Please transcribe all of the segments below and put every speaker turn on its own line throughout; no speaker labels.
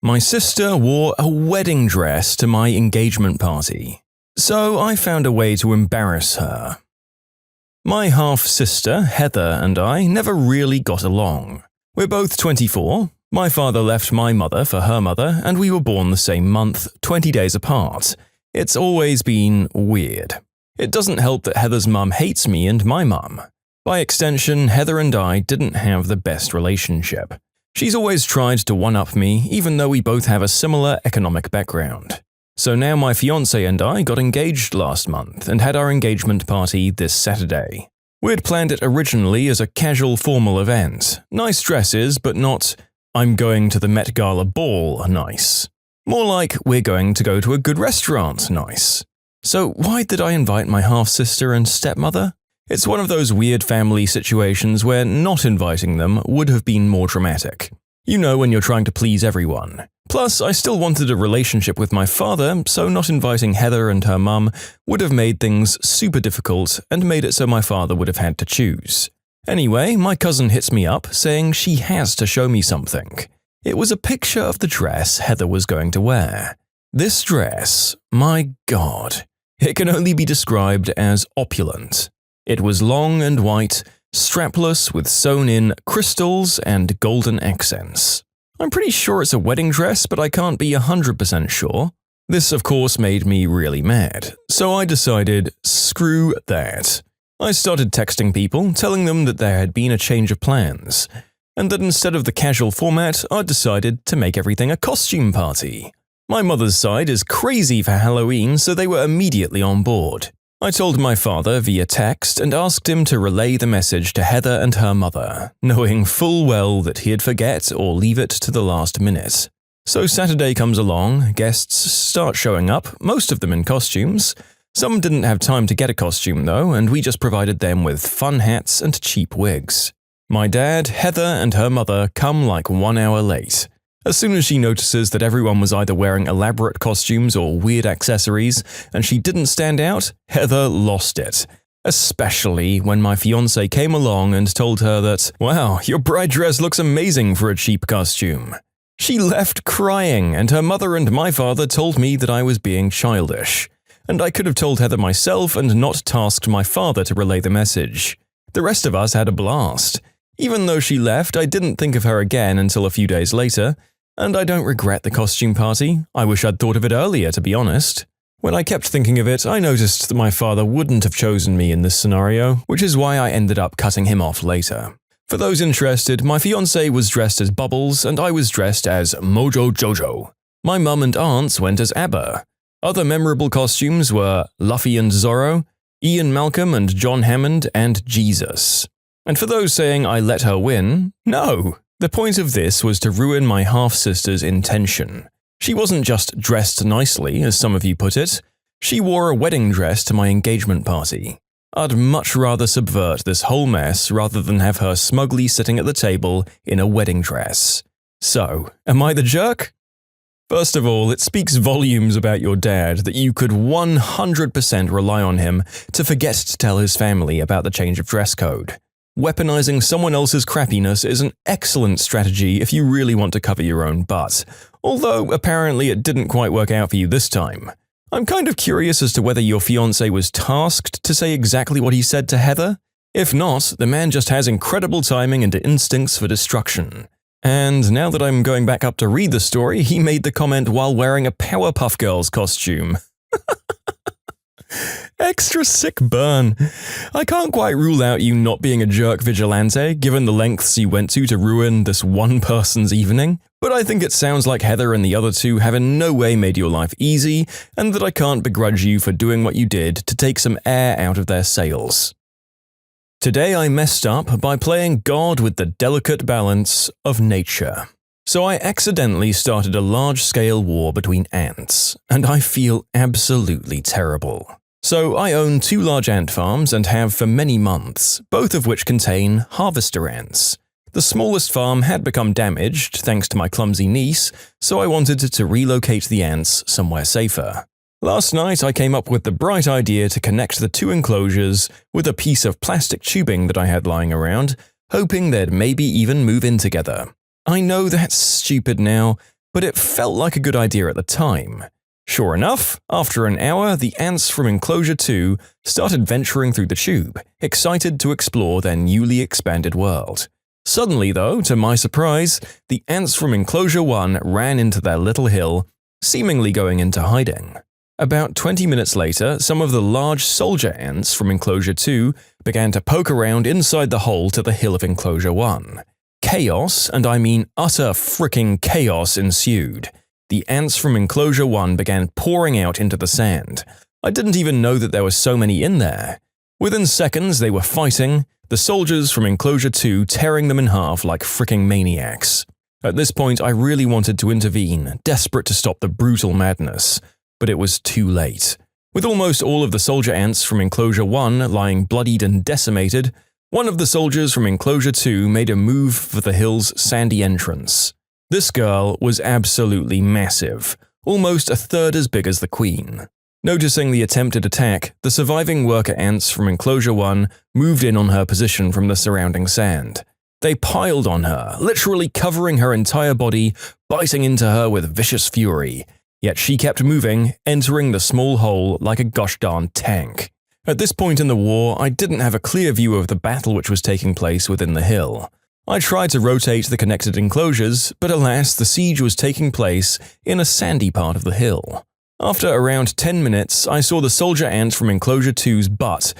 My sister wore a wedding dress to my engagement party, so I found a way to embarrass her. My half-sister, Heather, and I never really got along. We're both 24. My father left my mother for her mother, and we were born the same month, 20 days apart. It's always been weird. It doesn't help that Heather's mum hates me and my mum. By extension, Heather and I didn't have the best relationship. She's always tried to one-up me, even though we both have a similar economic background. So now my fiancé and I got engaged last month and had our engagement party this Saturday. We'd planned it originally as a casual formal event. Nice dresses, but not, I'm going to the Met Gala ball nice. More like, we're going to go to a good restaurant nice. So why did I invite my half-sister and stepmother? It's one of those weird family situations where not inviting them would have been more dramatic. You know, when you're trying to please everyone. Plus, I still wanted a relationship with my father, so not inviting Heather and her mum would have made things super difficult and made it so my father would have had to choose. Anyway, my cousin hits me up saying she has to show me something. It was a picture of the dress Heather was going to wear. This dress, my God, it can only be described as opulent. It was long and white, strapless with sewn-in crystals and golden accents. I'm pretty sure it's a wedding dress, but I can't be 100% sure. This, of course, made me really mad, so I decided, screw that. I started texting people, telling them that there had been a change of plans, and that instead of the casual format, I'd decided to make everything a costume party. My mother's side is crazy for Halloween, so they were immediately on board. I told my father via text and asked him to relay the message to Heather and her mother, knowing full well that he'd forget or leave it to the last minute. So Saturday comes along, guests start showing up, most of them in costumes. Some didn't have time to get a costume though, and we just provided them with fun hats and cheap wigs. My dad, Heather, and her mother come like 1 hour late. As soon as she notices that everyone was either wearing elaborate costumes or weird accessories, and she didn't stand out, Heather lost it. Especially when my fiancé came along and told her that, wow, your bride dress looks amazing for a cheap costume. She left crying, and her mother and my father told me that I was being childish. And I could have told Heather myself and not tasked my father to relay the message. The rest of us had a blast. Even though she left, I didn't think of her again until a few days later. And I don't regret the costume party. I wish I'd thought of it earlier, to be honest. When I kept thinking of it, I noticed that my father wouldn't have chosen me in this scenario, which is why I ended up cutting him off later. For those interested, my fiancé was dressed as Bubbles and I was dressed as Mojo Jojo. My mum and aunts went as ABBA. Other memorable costumes were Luffy and Zorro, Ian Malcolm and John Hammond, and Jesus. And for those saying I let her win, no. The point of this was to ruin my half-sister's intention. She wasn't just dressed nicely, as some of you put it. She wore a wedding dress to my engagement party. I'd much rather subvert this whole mess rather than have her smugly sitting at the table in a wedding dress. So, am I the jerk? First of all, it speaks volumes about your dad that you could 100% rely on him to forget to tell his family about the change of dress code. Weaponizing someone else's crappiness is an excellent strategy if you really want to cover your own butt, although apparently it didn't quite work out for you this time. I'm kind of curious as to whether your fiancé was tasked to say exactly what he said to Heather. If not, the man just has incredible timing and instincts for destruction. And now that I'm going back up to read the story, he made the comment while wearing a Powerpuff Girls costume. Extra sick burn. I can't quite rule out you not being a jerk vigilante, given the lengths you went to ruin this one person's evening, but I think it sounds like Heather and the other two have in no way made your life easy, and that I can't begrudge you for doing what you did to take some air out of their sails. Today I messed up by playing God with the delicate balance of nature. So I accidentally started a large-scale war between ants, and I feel absolutely terrible. So I own 2 large ant farms and have for many months, both of which contain harvester ants. The smallest farm had become damaged thanks to my clumsy niece, so I wanted to relocate the ants somewhere safer. Last night I came up with the bright idea to connect the 2 enclosures with a piece of plastic tubing that I had lying around, hoping they'd maybe even move in together. I know that's stupid now, but it felt like a good idea at the time. Sure enough, after an hour, the ants from Enclosure 2 started venturing through the tube, excited to explore their newly expanded world. Suddenly, though, to my surprise, the ants from Enclosure 1 ran into their little hill, seemingly going into hiding. About 20 minutes later, some of the large soldier ants from Enclosure 2 began to poke around inside the hole to the hill of Enclosure 1. Chaos, and I mean utter fricking chaos, ensued. The ants from Enclosure 1 began pouring out into the sand. I didn't even know that there were so many in there. Within seconds, they were fighting, the soldiers from Enclosure 2 tearing them in half like fricking maniacs. At this point, I really wanted to intervene, desperate to stop the brutal madness. But it was too late. With almost all of the soldier ants from Enclosure 1 lying bloodied and decimated, one of the soldiers from Enclosure 2 made a move for the hill's sandy entrance. This girl was absolutely massive, almost a third as big as the queen. Noticing the attempted attack, the surviving worker ants from Enclosure 1 moved in on her position from the surrounding sand. They piled on her, literally covering her entire body, biting into her with vicious fury. Yet she kept moving, entering the small hole like a gosh darn tank. At this point in the war, I didn't have a clear view of the battle which was taking place within the hill. I tried to rotate the connected enclosures, but alas, the siege was taking place in a sandy part of the hill. After around 10 minutes, I saw the soldier ant from Enclosure 2's butt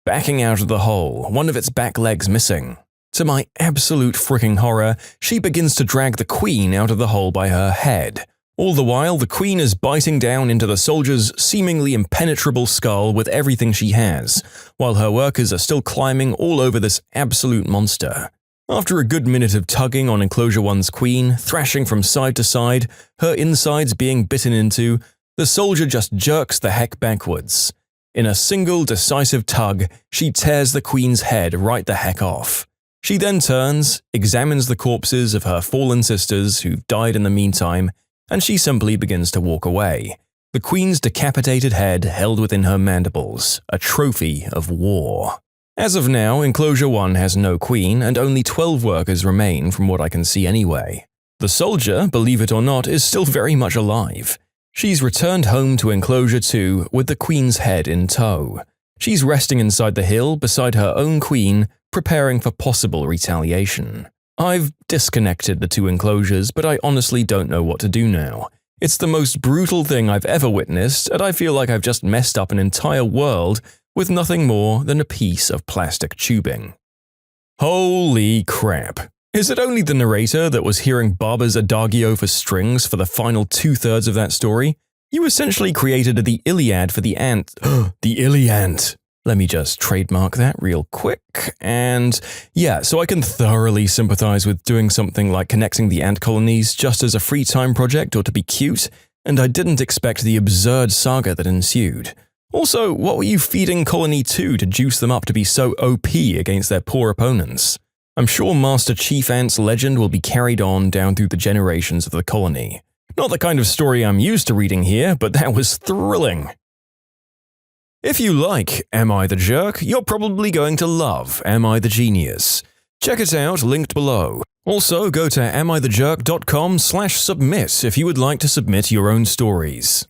backing out of the hole, one of its back legs missing. To my absolute freaking horror, she begins to drag the queen out of the hole by her head. All the while, the queen is biting down into the soldier's seemingly impenetrable skull with everything she has, while her workers are still climbing all over this absolute monster. After a good minute of tugging on Enclosure 1's queen, thrashing from side to side, her insides being bitten into, the soldier just jerks the heck backwards. In a single decisive tug, she tears the queen's head right the heck off. She then turns, examines the corpses of her fallen sisters who've died in the meantime, and she simply begins to walk away, the queen's decapitated head held within her mandibles, a trophy of war. As of now, Enclosure 1 has no queen, and only 12 workers remain from what I can see anyway. The soldier, believe it or not, is still very much alive. She's returned home to Enclosure 2 with the queen's head in tow. She's resting inside the hill beside her own queen, preparing for possible retaliation. I've disconnected the two enclosures, but I honestly don't know what to do now. It's the most brutal thing I've ever witnessed, and I feel like I've just messed up an entire world with nothing more than a piece of plastic tubing. Holy crap. Is it only the narrator that was hearing Barber's adagio for strings for the final 2/3 of that story? You essentially created the Iliad for the ant. The Iliad. Let me just trademark that real quick. And yeah, so I can thoroughly sympathize with doing something like connecting the ant colonies just as a free time project or to be cute, and I didn't expect the absurd saga that ensued. Also, what were you feeding Colony 2 to juice them up to be so OP against their poor opponents? I'm sure Master Chief Ant's legend will be carried on down through the generations of the colony. Not the kind of story I'm used to reading here, but that was thrilling. If you like Am I the Jerk, you're probably going to love Am I the Genius. Check it out, linked below. Also, go to amithejerk.com/submit if you would like to submit your own stories.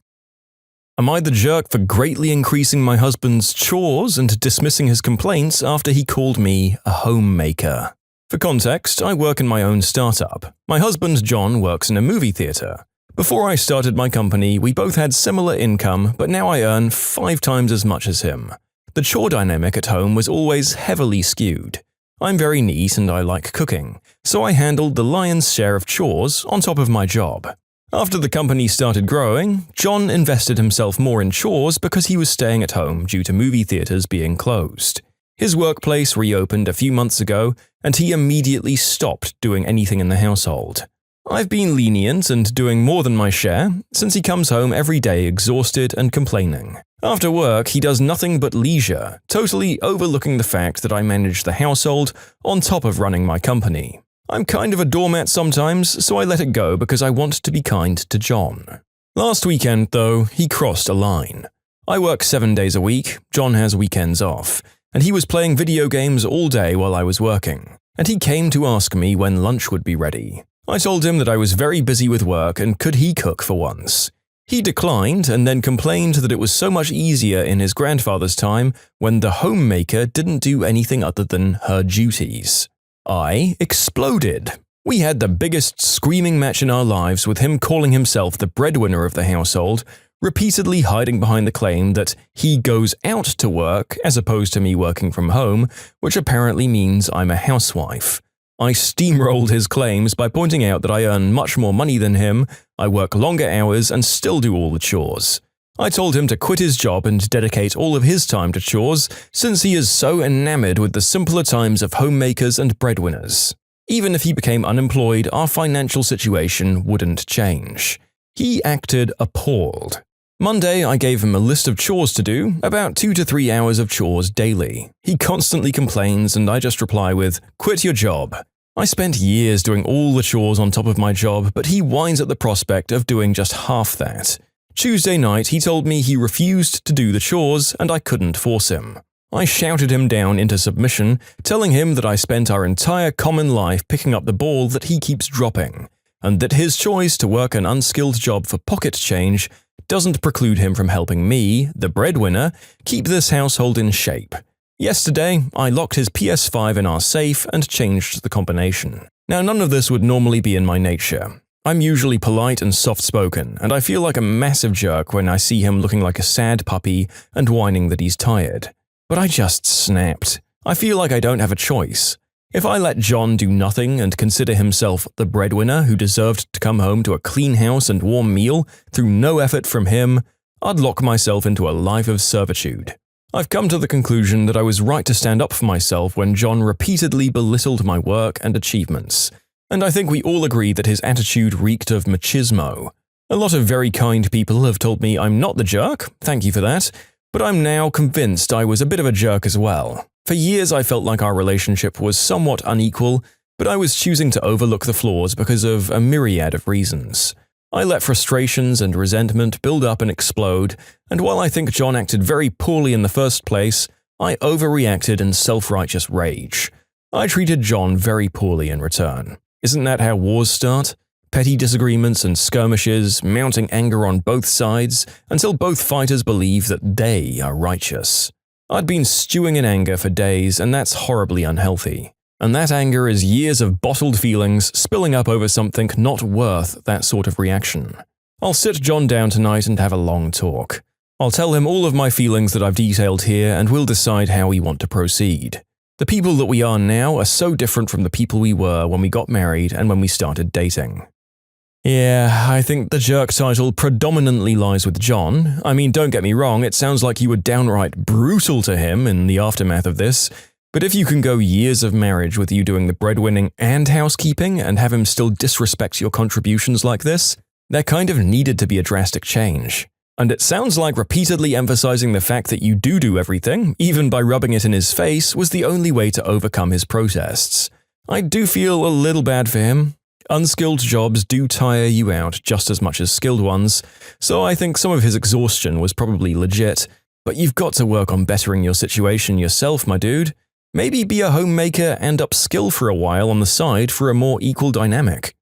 Am I the jerk for greatly increasing my husband's chores and dismissing his complaints after he called me a homemaker? For context, I work in my own startup. My husband John works in a movie theater. Before I started my company, we both had similar income, but now I earn 5 times as much as him. The chore dynamic at home was always heavily skewed. I'm very neat and I like cooking, so I handled the lion's share of chores on top of my job. After the company started growing, John invested himself more in chores because he was staying at home due to movie theaters being closed. His workplace reopened a few months ago, and he immediately stopped doing anything in the household. I've been lenient and doing more than my share, since he comes home every day exhausted and complaining. After work, he does nothing but leisure, totally overlooking the fact that I manage the household on top of running my company. I'm kind of a doormat sometimes, so I let it go because I want to be kind to John. Last weekend, though, he crossed a line. I work 7 days a week, John has weekends off, and he was playing video games all day while I was working, and he came to ask me when lunch would be ready. I told him that I was very busy with work and could he cook for once. He declined and then complained that it was so much easier in his grandfather's time when the homemaker didn't do anything other than her duties. I exploded. We had the biggest screaming match in our lives with him calling himself the breadwinner of the household, repeatedly hiding behind the claim that he goes out to work as opposed to me working from home, which apparently means I'm a housewife. I steamrolled his claims by pointing out that I earn much more money than him, I work longer hours and still do all the chores. I told him to quit his job and dedicate all of his time to chores, since he is so enamored with the simpler times of homemakers and breadwinners. Even if he became unemployed, our financial situation wouldn't change. He acted appalled. Monday, I gave him a list of chores to do, about 2 to 3 hours of chores daily. He constantly complains and I just reply with, "Quit your job." I spent years doing all the chores on top of my job, but he whines at the prospect of doing just half that. Tuesday night, he told me he refused to do the chores and I couldn't force him. I shouted him down into submission, telling him that I spent our entire common life picking up the ball that he keeps dropping, and that his choice to work an unskilled job for pocket change doesn't preclude him from helping me, the breadwinner, keep this household in shape. Yesterday, I locked his PS5 in our safe and changed the combination. Now, none of this would normally be in my nature. I'm usually polite and soft-spoken, and I feel like a massive jerk when I see him looking like a sad puppy and whining that he's tired. But I just snapped. I feel like I don't have a choice. If I let John do nothing and consider himself the breadwinner who deserved to come home to a clean house and warm meal through no effort from him, I'd lock myself into a life of servitude. I've come to the conclusion that I was right to stand up for myself when John repeatedly belittled my work and achievements, and I think we all agree that his attitude reeked of machismo. A lot of very kind people have told me I'm not the jerk, thank you for that, but I'm now convinced I was a bit of a jerk as well. For years I felt like our relationship was somewhat unequal, but I was choosing to overlook the flaws because of a myriad of reasons. I let frustrations and resentment build up and explode, and while I think John acted very poorly in the first place, I overreacted in self-righteous rage. I treated John very poorly in return. Isn't that how wars start? Petty disagreements and skirmishes, mounting anger on both sides, until both fighters believe that they are righteous. I'd been stewing in anger for days, and that's horribly unhealthy. And that anger is years of bottled feelings spilling up over something not worth that sort of reaction. I'll sit John down tonight and have a long talk. I'll tell him all of my feelings that I've detailed here, and we'll decide how we want to proceed. The people that we are now are so different from the people we were when we got married and when we started dating. Yeah, I think the jerk title predominantly lies with John. I mean, don't get me wrong, it sounds like you were downright brutal to him in the aftermath of this, but if you can go years of marriage with you doing the breadwinning and housekeeping and have him still disrespect your contributions like this, there kind of needed to be a drastic change. And it sounds like repeatedly emphasizing the fact that you do everything, even by rubbing it in his face, was the only way to overcome his protests. I do feel a little bad for him. Unskilled jobs do tire you out just as much as skilled ones, so I think some of his exhaustion was probably legit, but you've got to work on bettering your situation yourself, my dude. Maybe be a homemaker and upskill for a while on the side for a more equal dynamic.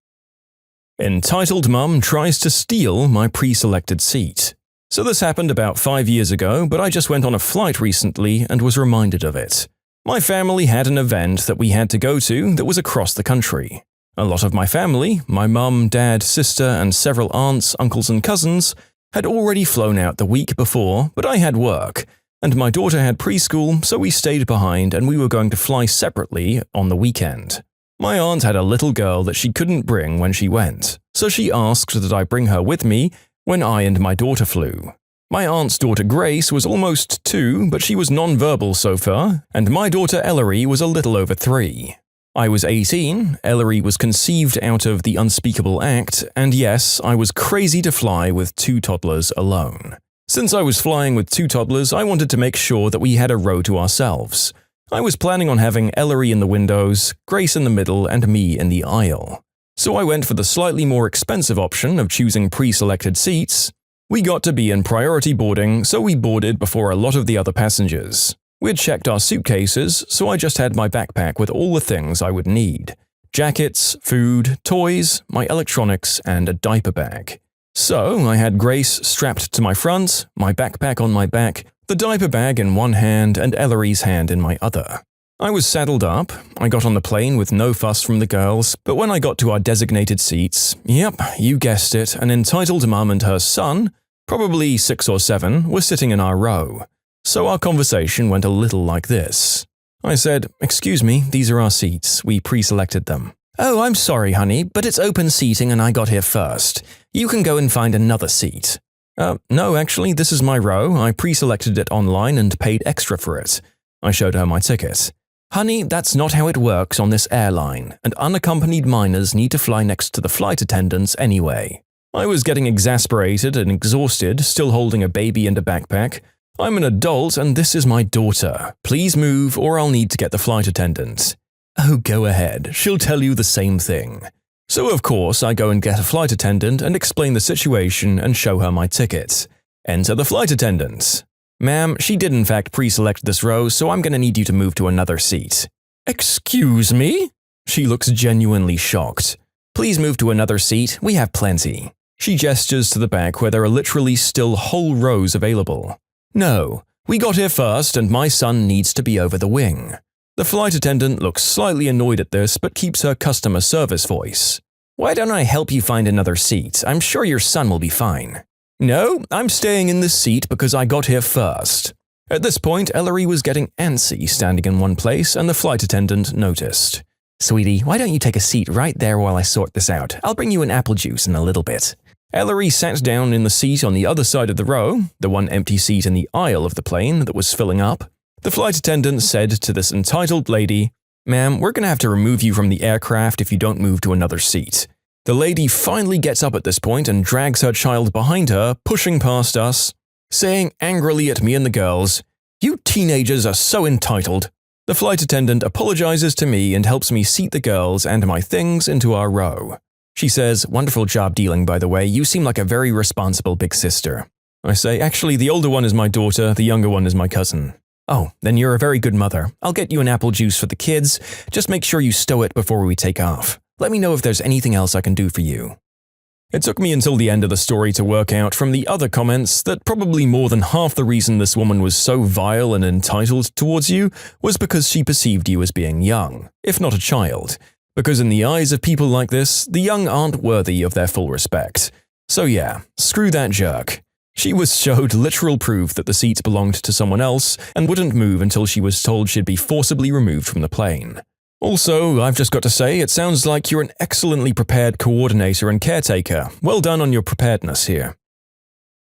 Entitled mum tries to steal my pre-selected seat. So this happened about 5 years ago, but I just went on a flight recently and was reminded of it. My family had an event that we had to go to that was across the country. A lot of my family, my mum, dad, sister, and several aunts, uncles, and cousins, had already flown out the week before, but I had work, and my daughter had preschool, so we stayed behind and we were going to fly separately on the weekend. My aunt had a little girl that she couldn't bring when she went, so she asked that I bring her with me when I and my daughter flew. My aunt's daughter Grace was almost 2, but she was non-verbal so far, and my daughter Ellery was a little over 3. I was 18, Ellery was conceived out of the unspeakable act, and yes, I was crazy to fly with 2 toddlers alone. Since I was flying with 2 toddlers, I wanted to make sure that we had a row to ourselves. I was planning on having Ellery in the windows, Grace in the middle, and me in the aisle. So I went for the slightly more expensive option of choosing pre-selected seats. We got to be in priority boarding, so we boarded before a lot of the other passengers. We'd checked our suitcases, so I just had my backpack with all the things I would need. jackets, food, toys, my electronics, and a diaper bag. So I had Grace strapped to my front, my backpack on my back, the diaper bag in one hand and Ellery's hand in my other. I was saddled up, I got on the plane with no fuss from the girls, but when I got to our designated seats, yep, you guessed it, an entitled mum and her son, probably 6 or 7, were sitting in our row. So our conversation went a little like this. I said, "Excuse me, these are our seats, we pre-selected them." "Oh, I'm sorry, honey, but it's open seating and I got here first. You can go and find another seat." No, actually, this is my row. I pre-selected it online and paid extra for it." I showed her my ticket. "Honey, that's not how it works on this airline, and unaccompanied minors need to fly next to the flight attendants anyway." I was getting exasperated and exhausted, still holding a baby and a backpack. "I'm an adult and this is my daughter. Please move or I'll need to get the flight attendant." "Oh, go ahead. She'll tell you the same thing." So of course I go and get a flight attendant and explain the situation and show her my ticket. Enter the flight attendant. "Ma'am, she did in fact pre-select this row, so I'm going to need you to move to another seat." "Excuse me?" She looks genuinely shocked. "Please move to another seat, we have plenty." She gestures to the back where there are literally still whole rows available. "No, we got here first and my son needs to be over the wing." The flight attendant looks slightly annoyed at this but keeps her customer service voice. "Why don't I help you find another seat? I'm sure your son will be fine." "No, I'm staying in this seat because I got here first." At this point, Ellery was getting antsy standing in one place and the flight attendant noticed. "Sweetie, why don't you take a seat right there while I sort this out? I'll bring you an apple juice in a little bit." Ellery sat down in the seat on the other side of the row, the one empty seat in the aisle of the plane that was filling up. The flight attendant said to this entitled lady, "Ma'am, we're going to have to remove you from the aircraft if you don't move to another seat." The lady finally gets up at this point and drags her child behind her, pushing past us, saying angrily at me and the girls, "You teenagers are so entitled." The flight attendant apologizes to me and helps me seat the girls and my things into our row. She says, "Wonderful job dealing, by the way. You seem like a very responsible big sister." I say, "Actually, the older one is my daughter, the younger one is my cousin." "Oh, then you're a very good mother. I'll get you an apple juice for the kids. Just make sure you stow it before we take off. Let me know if there's anything else I can do for you." It took me until the end of the story to work out from the other comments that probably more than half the reason this woman was so vile and entitled towards you was because she perceived you as being young, if not a child. Because in the eyes of people like this, the young aren't worthy of their full respect. So yeah, screw that jerk. She was showed literal proof that the seat belonged to someone else and wouldn't move until she was told she'd be forcibly removed from the plane. Also, I've just got to say, it sounds like you're an excellently prepared coordinator and caretaker. Well done on your preparedness here.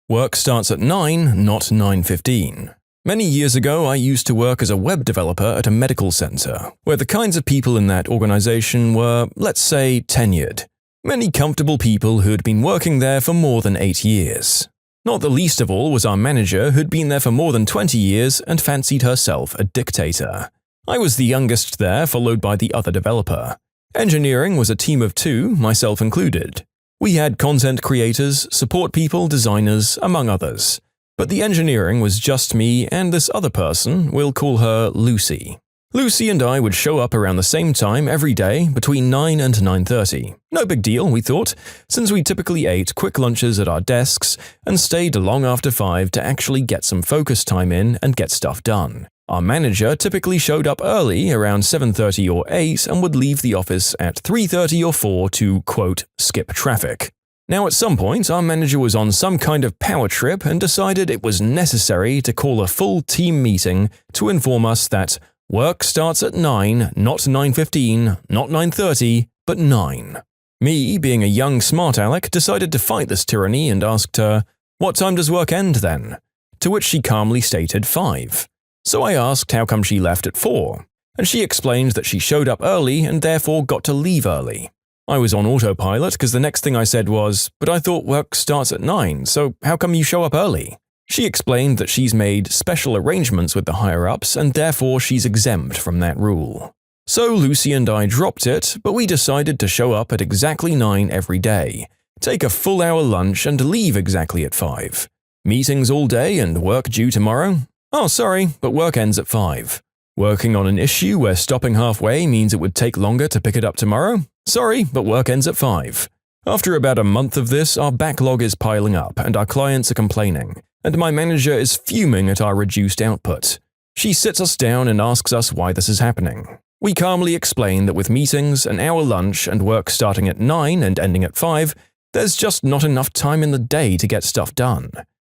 Work starts at 9, not 9:15. Many years ago, I used to work as a web developer at a medical center, where the kinds of people in that organization were, let's say, tenured. Many comfortable people who had been working there for more than 8 years. Not the least of all was our manager who'd been there for more than 20 years and fancied herself a dictator. I was the youngest there, followed by the other developer. Engineering was a team of 2, myself included. We had content creators, support people, designers, among others. But the engineering was just me and this other person, we'll call her Lucy. Lucy and I would show up around the same time every day, between 9 and 9:30. No big deal, we thought, since we typically ate quick lunches at our desks and stayed long after 5 to actually get some focus time in and get stuff done. Our manager typically showed up early, around 7:30 or 8, and would leave the office at 3:30 or 4 to, quote, skip traffic. Now at some point, our manager was on some kind of power trip and decided it was necessary to call a full team meeting to inform us that work starts at 9, not 9:15, not 9:30, but 9. Me, being a young smart aleck, decided to fight this tyranny and asked her, "What time does work end then?" To which she calmly stated 5. So I asked how come she left at 4, and she explained that she showed up early and therefore got to leave early. I was on autopilot because the next thing I said was, "But I thought work starts at 9, so how come you show up early?" She explained that she's made special arrangements with the higher-ups and therefore she's exempt from that rule. So Lucy and I dropped it, but we decided to show up at exactly 9 every day, take a full-hour lunch and leave exactly at 5. Meetings all day and work due tomorrow? Oh, sorry, but work ends at 5. Working on an issue where stopping halfway means it would take longer to pick it up tomorrow? Sorry, but work ends at 5. After about a month of this, our backlog is piling up and our clients are complaining, and my manager is fuming at our reduced output. She sits us down and asks us why this is happening. We calmly explain that with meetings, an hour lunch, and work starting at 9 and ending at 5, there's just not enough time in the day to get stuff done.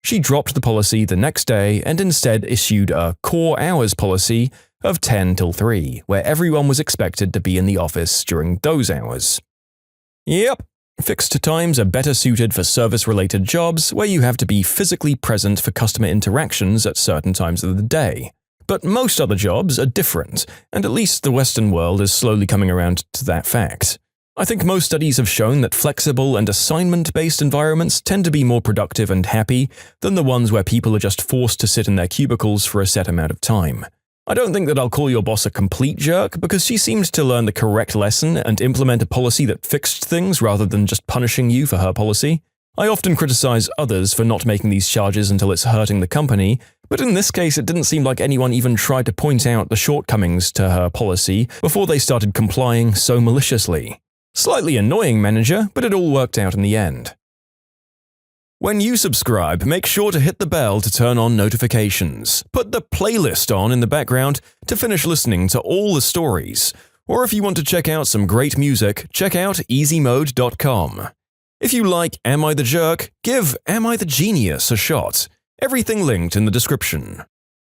She dropped the policy the next day and instead issued a core hours policy of 10 till 3, where everyone was expected to be in the office during those hours. Yep, fixed times are better suited for service-related jobs where you have to be physically present for customer interactions at certain times of the day. But most other jobs are different, and at least the Western world is slowly coming around to that fact. I think most studies have shown that flexible and assignment-based environments tend to be more productive and happy than the ones where people are just forced to sit in their cubicles for a set amount of time. I don't think that I'll call your boss a complete jerk because she seemed to learn the correct lesson and implement a policy that fixed things rather than just punishing you for her policy. I often criticize others for not making these charges until it's hurting the company, but in this case it didn't seem like anyone even tried to point out the shortcomings to her policy before they started complying so maliciously. Slightly annoying, manager, but it all worked out in the end. When you subscribe, make sure to hit the bell to turn on notifications. Put the playlist on in the background to finish listening to all the stories. Or if you want to check out some great music, check out easymode.com. If you like Am I the Jerk, give Am I the Genius a shot. Everything linked in the description.